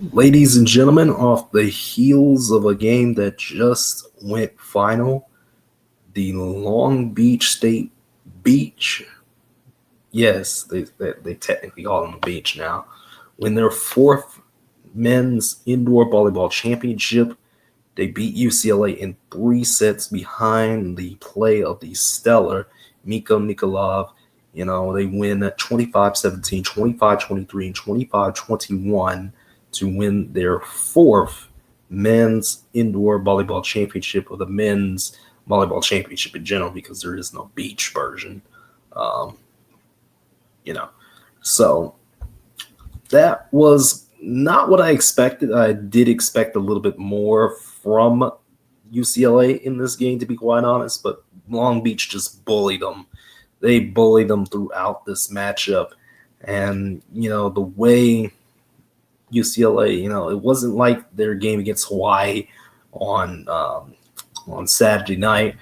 Ladies and gentlemen, off the heels of a game that just went final, the Long Beach State Beach, yes, they technically call them the beach now, win their fourth men's indoor volleyball championship. They beat UCLA in 3 sets behind the play of the stellar Miko Nikolov. They win at 25-17, 25-23, and 25-21 to win their fourth men's indoor volleyball championship, or the men's volleyball championship in general, because there is no beach version. Um, you know, so that was not what I expected. I did expect a little bit more from UCLA in this game, to be quite honest, but Long Beach just bullied them. They bullied them throughout this matchup. And, the way UCLA, it wasn't like their game against Hawaii on Saturday night.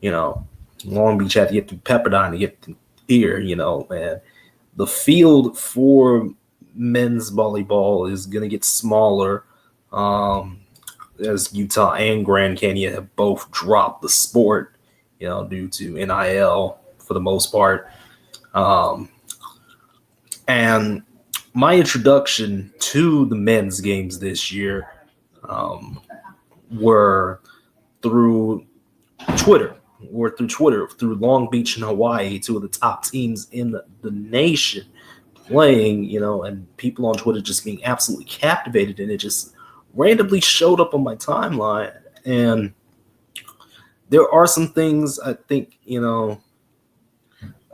Long Beach had to get to Pepperdine to get here, and the field for men's volleyball is going to get smaller as Utah and Grand Canyon have both dropped the sport, due to NIL for the most part. And my introduction to the men's games this year were through Twitter. Through Long Beach and Hawaii, two of the top teams in the nation playing, and people on Twitter just being absolutely captivated, and it just randomly showed up on my timeline. And there are some things I think,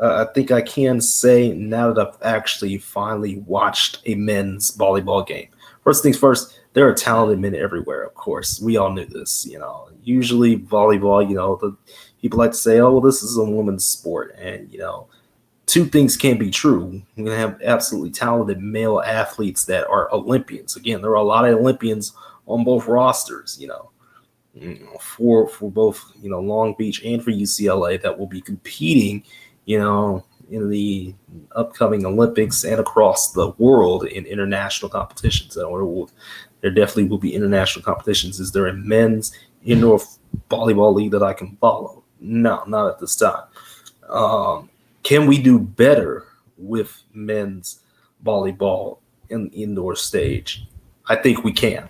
I think I can say now that I've actually finally watched a men's volleyball game. First things first, there are talented men everywhere, of course. We all knew this, Usually volleyball, the people like to say, oh, well, this is a women's sport. And, two things can be true. We're going to have absolutely talented male athletes that are Olympians. Again, there are a lot of Olympians on both rosters, for both, Long Beach and for UCLA that will be competing, in the upcoming Olympics and across the world in international competitions. There definitely will be international competitions. Is there a men's indoor volleyball league that I can follow? No, not at this time. Can we do better with men's volleyball in the indoor stage? I think we can.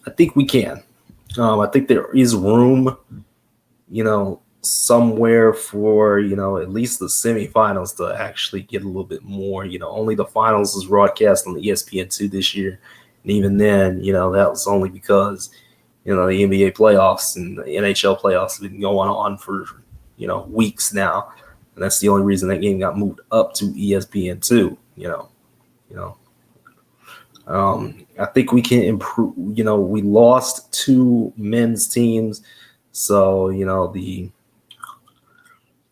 I think there is room, somewhere for, at least the semifinals to actually get a little bit more. Only the finals was broadcast on the ESPN2 this year. And even then, that was only because, the NBA playoffs and the NHL playoffs have been going on for, weeks now. And that's the only reason that game got moved up to ESPN2, I think we can improve. We lost 2 men's teams. So,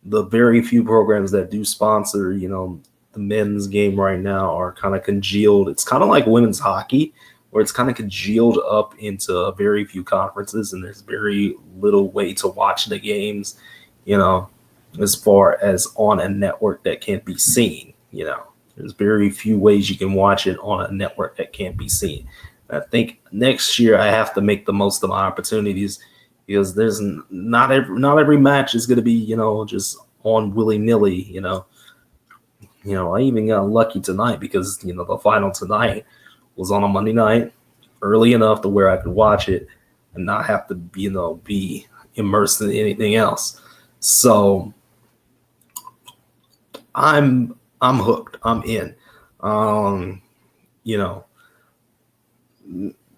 the very few programs that do sponsor, the men's game right now are kind of congealed. It's kind of like women's hockey, where it's kind of congealed up into very few conferences, and there's very little way to watch the games, as far as on a network that can't be seen. There's very few ways you can watch it on a network that can't be seen. I think next year I have to make the most of my opportunities, because there's not every match is going to be, just on willy-nilly, I even got lucky tonight because, the final tonight was on a Monday night early enough to where I could watch it and not have to, be immersed in anything else. So I'm hooked. I'm in.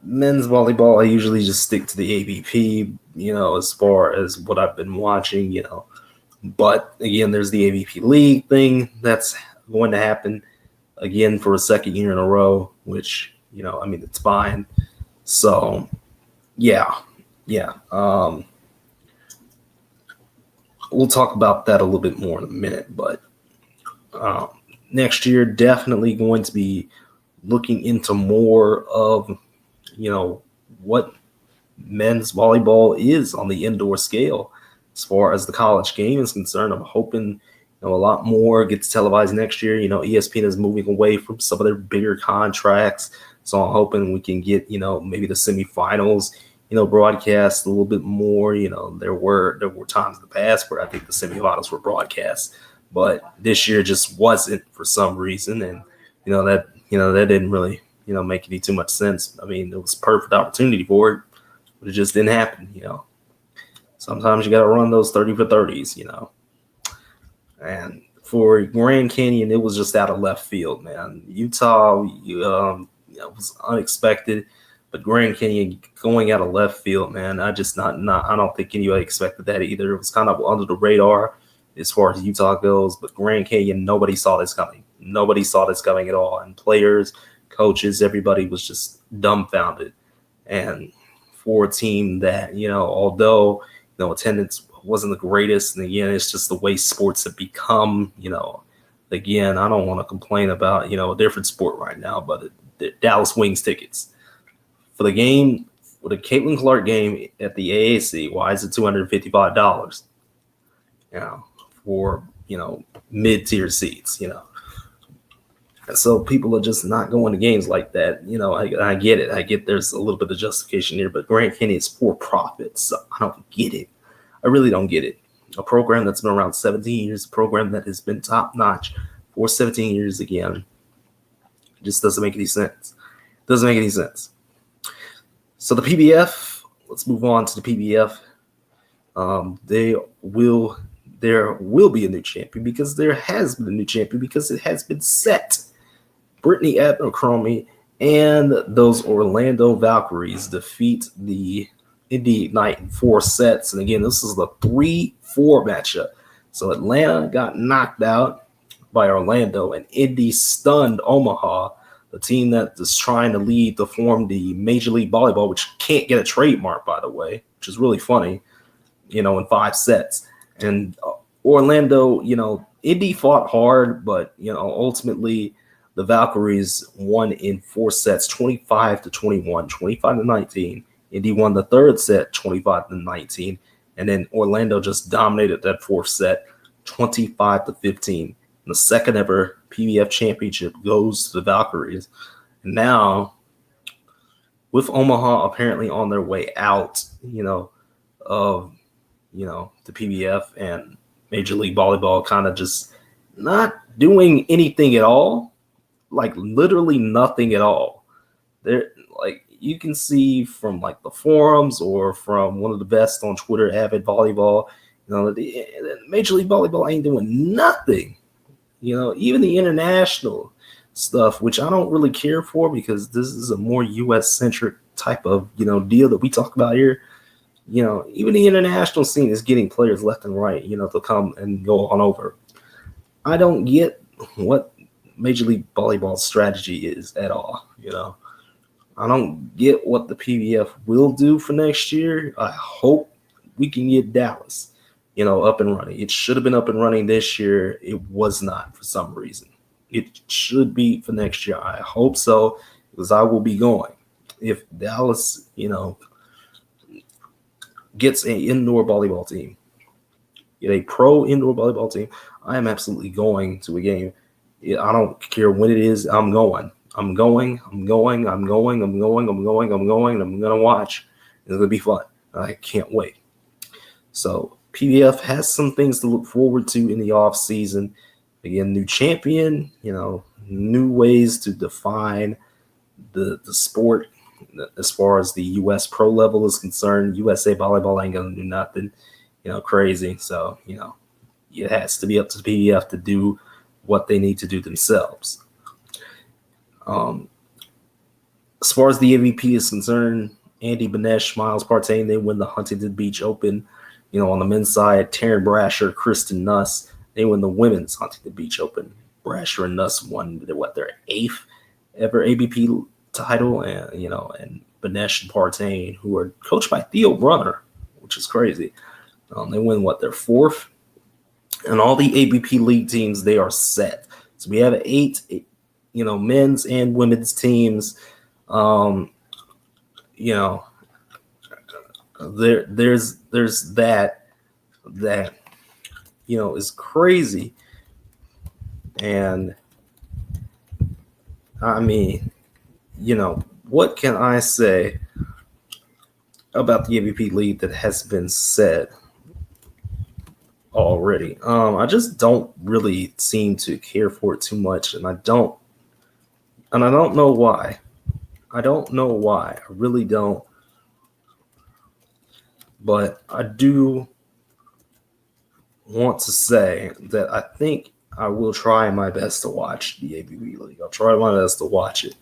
Men's volleyball, I usually just stick to the AVP, as far as what I've been watching, But again, there's the AVP League thing that's going to happen again for a second year in a row, which, it's fine. So, yeah. We'll talk about that a little bit more in a minute, but next year, definitely going to be looking into more of, what men's volleyball is on the indoor scale as far as the college game is concerned. I'm hoping, A lot more gets televised next year. ESPN is moving away from some of their bigger contracts. So I'm hoping we can get, maybe the semifinals, broadcast a little bit more. There were times in the past where I think the semifinals were broadcast, but this year just wasn't for some reason. And, that didn't really, make any too much sense. I mean, it was perfect opportunity for it, but it just didn't happen. Sometimes you got to run those 30 for 30s, And for Grand Canyon, it was just out of left field, man. Utah, was unexpected, but Grand Canyon going out of left field, man. I don't think anybody expected that either. It was kind of under the radar as far as Utah goes, but Grand Canyon, nobody saw this coming. Nobody saw this coming at all, and players, coaches, everybody was just dumbfounded. And for a team that, although attendance wasn't the greatest, and again, it's just the way sports have become. Again, I don't want to complain about a different sport right now, but the Dallas Wings tickets for the game, for the Caitlin Clark game at the AAC, why is it $255? For mid-tier seats, So people are just not going to games like that. I get it. I get there's a little bit of justification here, but Grand Canyon is for profit, so I don't get it. I really don't get it. A program that's been around 17 years, a program that has been top-notch for 17 years again, it just doesn't make any sense. Doesn't make any sense. So the PVF, let's move on to the PVF. There will be a new champion because there has been a new champion because it has been set. Brittany Abercrombie and those Orlando Valkyries defeat the Indy Ignite in 4 sets. And again, this is the 3-4 matchup. So Atlanta got knocked out by Orlando, and Indy stunned Omaha, the team that is trying to lead to form the Major League Volleyball, which can't get a trademark, by the way, which is really funny, in 5 sets. And Orlando, Indy fought hard, but, ultimately the Valkyries won in 4 sets, 25-21, 25-19. Indy won the 3rd set, 25-19. And then Orlando just dominated that 4th set, 25-15. And the second ever PVF championship goes to the Valkyries. And now, with Omaha apparently on their way out, of the PVF and Major League Volleyball kind of just not doing anything at all, like literally nothing at all. They're like, you can see from like the forums or from one of the best on Twitter, Avid Volleyball, the Major League Volleyball ain't doing nothing. Even the international stuff, which I don't really care for because this is a more U.S. centric type of, deal that we talk about here. Even the international scene is getting players left and right, to come and go on over. I don't get what Major League Volleyball's strategy is at all. I don't get what the PVF will do for next year. I hope we can get Dallas, up and running. It should have been up and running this year. It was not for some reason. It should be for next year. I hope so, because I will be going. If Dallas, gets an indoor volleyball team, get a pro indoor volleyball team, I am absolutely going to a game. I don't care when it is. I'm going. I'm going to watch. It's going to be fun. I can't wait. So PVF has some things to look forward to in the off season. Again, new champion, new ways to define the sport as far as the U.S. pro level is concerned. USA Volleyball ain't going to do nothing, crazy. So, it has to be up to the PVF to do what they need to do themselves. As far as the AVP is concerned, Andy Benesh, Miles Partain, they win the Huntington Beach Open. On the men's side, Taryn Brasher, Kristen Nuss, they win the women's Huntington Beach Open. Brasher and Nuss won their 8th ever AVP title, and Benesh and Partain, who are coached by Theo Brunner, which is crazy. They win their 4th, and all the AVP league teams, they are set. So we have 8, men's and women's teams. There's that is crazy. And I mean, what can I say about the AVP League that has been said already? I just don't really seem to care for it too much, and I don't know why. I don't know why. I really don't. But I do want to say that I think I will try my best to watch the AVP League. I'll try my best to watch it.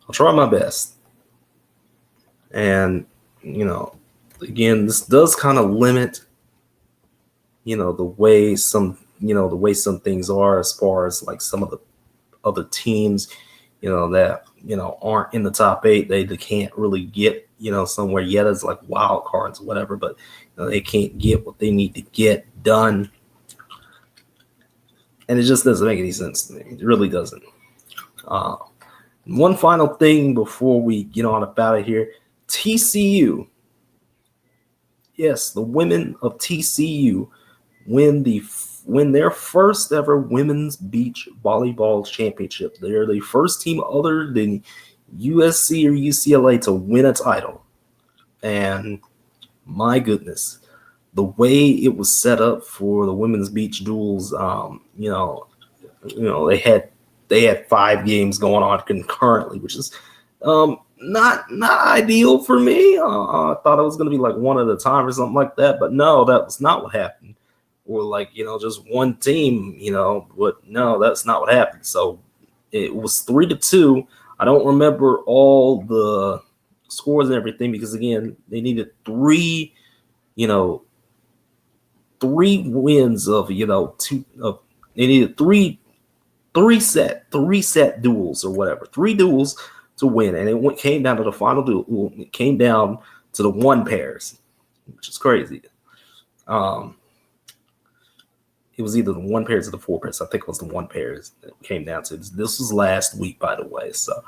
I'll try my best. And, again, this does kind of limit, the way some things are as far as like some of the other teams, that, aren't in the top 8. They can't really get, somewhere yet as like wild cards or whatever, but they can't get what they need to get done. And it just doesn't make any sense to me. It really doesn't. One final thing before we get on up out of here. TCU. Yes, the women of TCU win their first ever women's beach volleyball championship. They're the first team other than USC or UCLA to win a title. And my goodness, the way it was set up for the women's beach duels, they had 5 games going on concurrently, which is not ideal for me. I thought it was going to be like one at a time or something like that, but no, that was not what happened. Or like, just one team, but no, that's not what happened. So it was 3-2. I don't remember all the scores and everything because again, they needed 3 wins of, they needed three set duels or whatever, 3 duels to win. And it came down to the final duel. It came down to the 1 pairs, which is crazy. It was either the 1 pairs or the 4 pairs. I think it was the 1 pairs that came down to. This was last week, by the way. So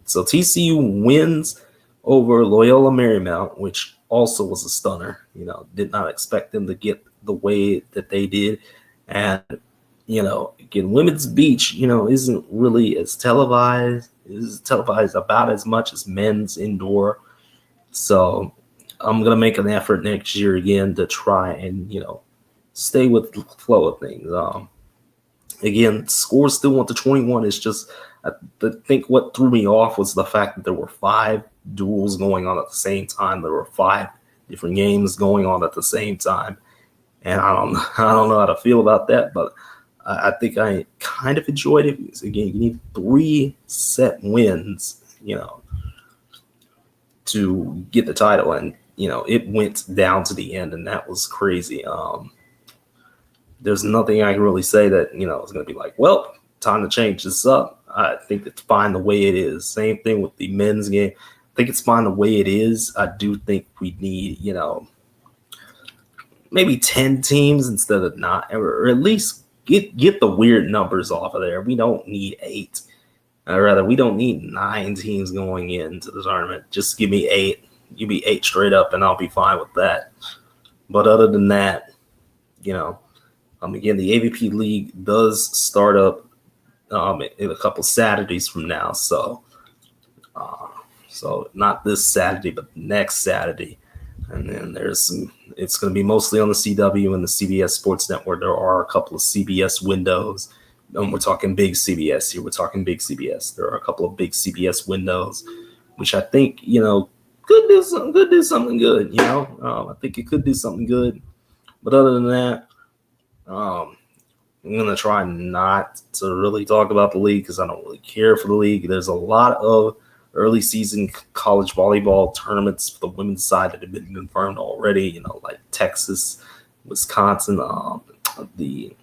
TCU wins over Loyola Marymount, which also was a stunner. Did not expect them to get the way that they did. And, again, women's beach, isn't really as televised. It's televised about as much as men's indoor. So I'm going to make an effort next year again to try and, stay with the flow of things. Again, scores still went to 21. It's just, I think what threw me off was the fact that there were 5 duels going on at the same time. There were 5 different games going on at the same time. And I don't know how to feel about that, but I think I kind of enjoyed it because, again, you need 3 set wins, to get the title. And, it went down to the end, and that was crazy. There's nothing I can really say that, it's going to be like, well, time to change this up. I think it's fine the way it is. Same thing with the men's game. I think it's fine the way it is. I do think we need, maybe 10 teams instead of 9, or at least get the weird numbers off of there. We don't need 8. Or rather, we don't need 9 teams going into the tournament. Just give me 8. Give me 8 straight up, and I'll be fine with that. But other than that, again, the AVP League does start up in a couple Saturdays from now. So not this Saturday, but next Saturday. And then it's going to be mostly on the CW and the CBS Sports Network. There are a couple of CBS windows. And we're talking big CBS here. We're talking big CBS. There are a couple of big CBS windows, which I think, could do something good. I think it could do something good. But other than that, I'm going to try not to really talk about the league because I don't really care for the league. There's a lot of early season college volleyball tournaments for the women's side that have been confirmed already, like Texas, Wisconsin, the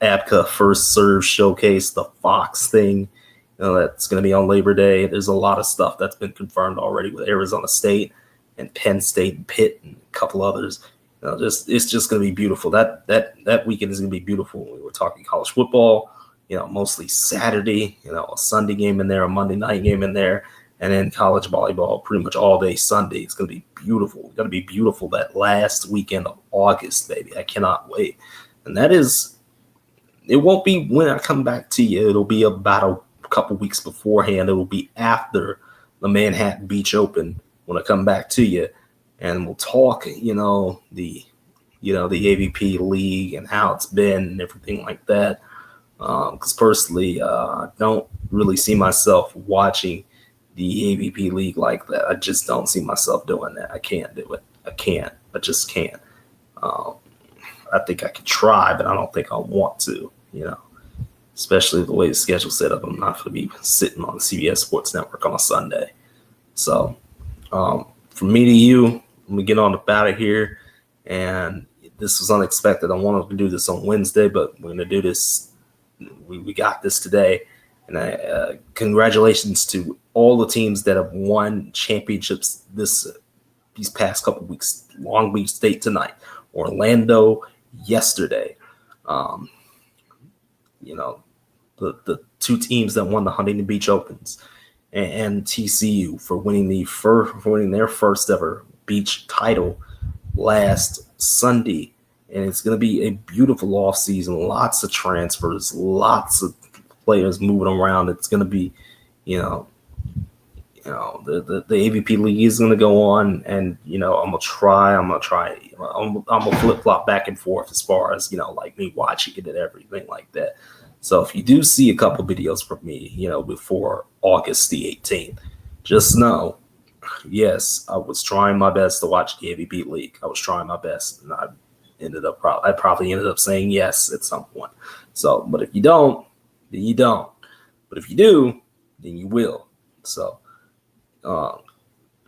ABCA First Serve Showcase, the Fox thing, that's going to be on Labor Day. There's a lot of stuff that's been confirmed already with Arizona State and Penn State and Pitt and a couple others. It's just going to be beautiful. That weekend is going to be beautiful. We were talking college football, mostly Saturday, a Sunday game in there, a Monday night game in there, and then college volleyball pretty much all day Sunday. It's going to be beautiful. It's going to be beautiful that last weekend of August, baby. I cannot wait. And that is, it won't be when I come back to you. It'll be about a couple weeks beforehand. It will be after the Manhattan Beach Open when I come back to you, and we'll talk, the AVP League and how it's been and everything like that. Because personally, I don't really see myself watching the AVP League like that. I just don't see myself doing that. I can't do it. I just can't. I think I could try, but I don't think I want to, especially the way the schedule's set up. I'm not going to be sitting on the CBS Sports Network on a Sunday. So from me to you, I'm going to get on up out of here. And this was unexpected. I wanted to do this on Wednesday, but we're going to do this. We got this today. And congratulations to all the teams that have won championships these past couple weeks. Long Beach State tonight, Orlando yesterday. The two teams that won the Huntington Beach Opens, and TCU for winning their first ever beach title last Sunday. And it's going to be a beautiful off season. Lots of transfers, lots of players moving around. It's going to be, the AVP League is going to go on, and I'm gonna try. I'm gonna flip flop back and forth as far as like me watching it and everything like that. So if you do see a couple videos from me, before August the 18th, just know, yes, I was trying my best to watch the AVP League. I was trying my best, and I probably ended up saying yes at some point. So, but if you don't, then you don't. But if you do, then you will. So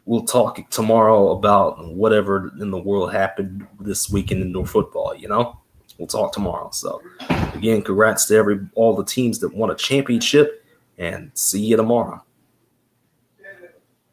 we'll talk tomorrow about whatever in the world happened this week in indoor football. We'll talk tomorrow. So again, congrats to all the teams that won a championship, and see you tomorrow.